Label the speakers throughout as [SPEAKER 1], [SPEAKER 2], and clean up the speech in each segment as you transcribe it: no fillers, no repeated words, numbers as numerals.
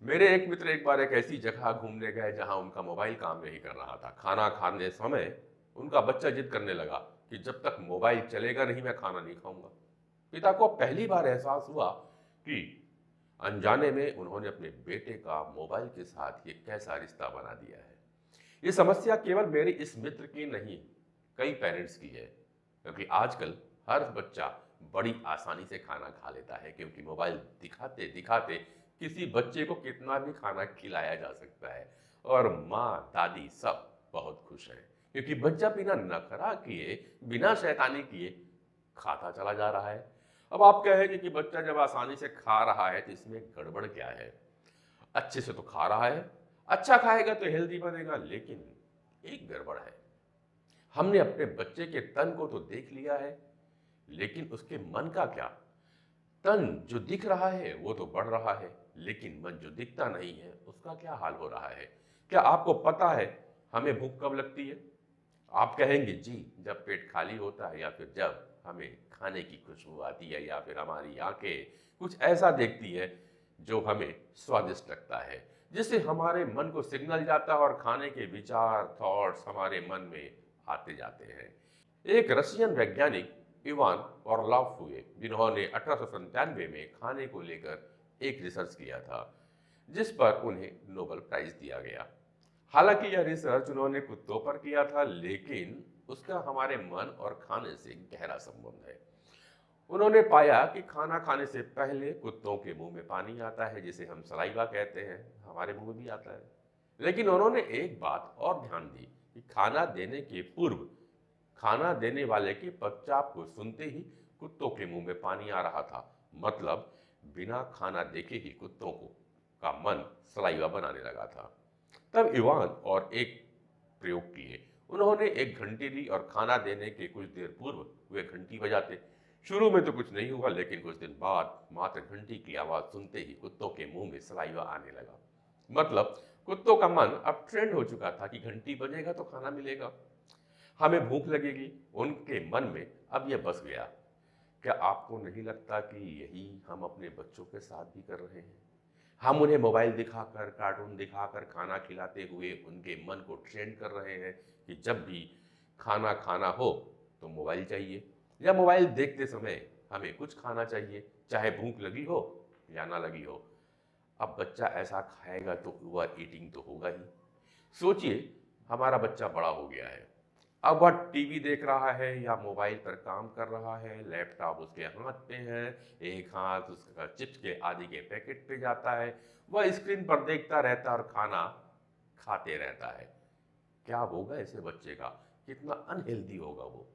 [SPEAKER 1] मेरे एक मित्र एक बार एक ऐसी जगह घूमने गए जहां उनका मोबाइल काम नहीं कर रहा था। खाना खाने समय उनका बच्चा जिद करने लगा कि जब तक मोबाइल चलेगा नहीं मैं खाना नहीं खाऊंगा। पिता को पहली बार एहसास हुआ कि अनजाने में उन्होंने अपने बेटे का मोबाइल के साथ ये कैसा रिश्ता बना दिया है। ये समस्या केवल मेरे इस मित्र की नहीं, कई पेरेंट्स की है, क्योंकि आजकल हर बच्चा बड़ी आसानी से खाना खा लेता है, क्योंकि मोबाइल दिखाते दिखाते किसी बच्चे को कितना भी खाना खिलाया जा सकता है और माँ दादी सब बहुत खुश हैं, क्योंकि बच्चा बिना नखरा किए, बिना शैतानी किए खाता चला जा रहा है। अब आप कहेंगे कि बच्चा जब आसानी से खा रहा है तो इसमें गड़बड़ क्या है? अच्छे से तो खा रहा है, अच्छा खाएगा तो हेल्दी बनेगा, लेकिन एक गड़बड़ है। हमने अपने बच्चे के तन को तो देख लिया है, लेकिन उसके मन का क्या? तन जो दिख रहा है वो तो बढ़ रहा है, लेकिन मन जो दिखता नहीं है उसका क्या हाल हो रहा है? क्या आपको पता है हमें भूख कब लगती है? आप कहेंगे जी, जब पेट खाली होता है, या फिर जब हमें खाने की खुशबू आती है, या फिर हमारी आंखें कुछ ऐसा देखती है जो हमें स्वादिष्ट लगता है, जिससे हमारे मन को सिग्नल जाता है और खाने के विचार थॉट्स हमारे मन में आते जाते हैं। एक रशियन वैज्ञानिक इवान ऑरलॉफ हुए, जिन्होंने 1897 में खाने को लेकर एक रिसर्च किया था, जिस पर उन्हें नोबेल प्राइज दिया गया। हालांकि यह रिसर्च उन्होंने कुत्तों पर किया था, लेकिन उसका हमारे मन और खाने से गहरा संबंध है। उन्होंने पाया कि खाना खाने से पहले कुत्तों के मुंह में पानी आता है, जिसे हम सलाइवा कहते हैं, हमारे मुंह में भी आता है। लेकिन उन्होंने एक बात और ध्यान दी कि खाना देने के पूर्व खाना देने वाले के पश्चात को सुनते ही कुत्तों के मुंह में पानी आ रहा था। मतलब बिना खाना देखे ही कुत्तों को का मन सलाइवा बनाने लगा था। तब इवान और एक प्रयोग किए। उन्होंने एक घंटी ली और खाना देने के कुछ देर पूर्व वे घंटी बजाते। शुरू में तो कुछ नहीं हुआ, लेकिन कुछ दिन बाद मात्र घंटी की आवाज सुनते ही कुत्तों के मुंह में सलाइवा आने लगा। मतलब कुत्तों का मन अब ट्रेंड हो चुका था कि घंटी बजेगा तो खाना मिलेगा, हमें भूख लगेगी। उनके मन में अब यह बस गया। क्या आपको नहीं लगता कि यही हम अपने बच्चों के साथ भी कर रहे हैं? हम उन्हें मोबाइल दिखाकर, कार्टून दिखाकर खाना खिलाते हुए उनके मन को ट्रेन कर रहे हैं कि जब भी खाना खाना हो तो मोबाइल चाहिए, या मोबाइल देखते समय हमें कुछ खाना चाहिए, चाहे भूख लगी हो या ना लगी हो। अब बच्चा ऐसा खाएगा तो ओवर ईटिंग तो होगा ही। सोचिए, हमारा बच्चा बड़ा हो गया है, अब वह टीवी देख रहा है या मोबाइल पर काम कर रहा है, लैपटॉप उसके हाथ पे है, एक हाथ उसका चिप्स के आदि के पैकेट पे जाता है, वह स्क्रीन पर देखता रहता है और खाना खाते रहता है। क्या होगा ऐसे बच्चे का? कितना अनहेल्दी होगा वो।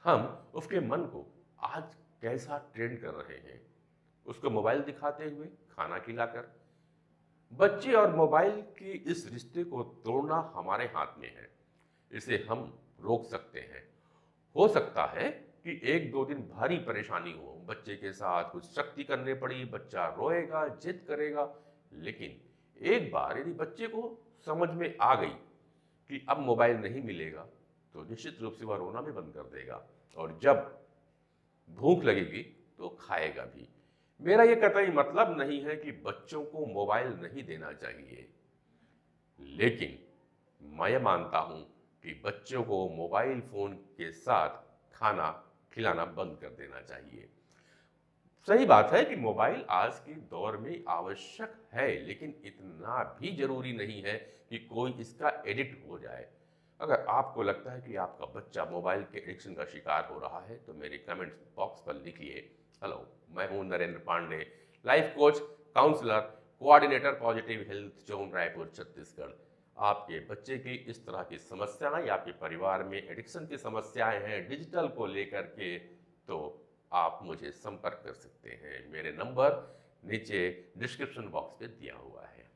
[SPEAKER 1] हम उसके मन को आज कैसा ट्रेन कर रहे हैं? उसको मोबाइल दिखाते हुए, खाना खिलाकर। बच्चे और मोबाइल के इस रिश्ते को तोड़ना हमारे हाथ में है। इसे हम रोक सकते हैं। हो सकता है कि एक दो दिन भारी परेशानी हो, बच्चे के साथ कुछ सख्ती करनी पड़ी, बच्चा रोएगा, जिद करेगा, लेकिन एक बार यदि बच्चे को समझ में आ गई कि अब मोबाइल नहीं मिलेगा, तो निश्चित रूप से वह रोना भी बंद कर देगा, और जब भूख लगेगी तो खाएगा भी। मेरा यह कतई मतलब नहीं है कि बच्चों को मोबाइल नहीं देना चाहिए, लेकिन मैं मानता हूं कि बच्चों को मोबाइल फोन के साथ खाना खिलाना बंद कर देना चाहिए। सही बात है कि मोबाइल आज के दौर में आवश्यक है, लेकिन इतना भी जरूरी नहीं है कि कोई इसका एडिक्ट हो जाए। अगर आपको लगता है कि आपका बच्चा मोबाइल के एडिक्शन का शिकार हो रहा है, तो मेरे कमेंट बॉक्स पर लिखिए, हेलो, मैं हूं Narendra Pandey, life coach, counsellor, coordinator, positive health zone, Raipur, Chhattisgarh. आपके बच्चे की इस तरह की समस्याएं या आपके परिवार में एडिक्शन की समस्याएं हैं डिजिटल को लेकर के, तो आप मुझे संपर्क कर सकते हैं। मेरे नंबर नीचे डिस्क्रिप्शन बॉक्स पे दिया हुआ है।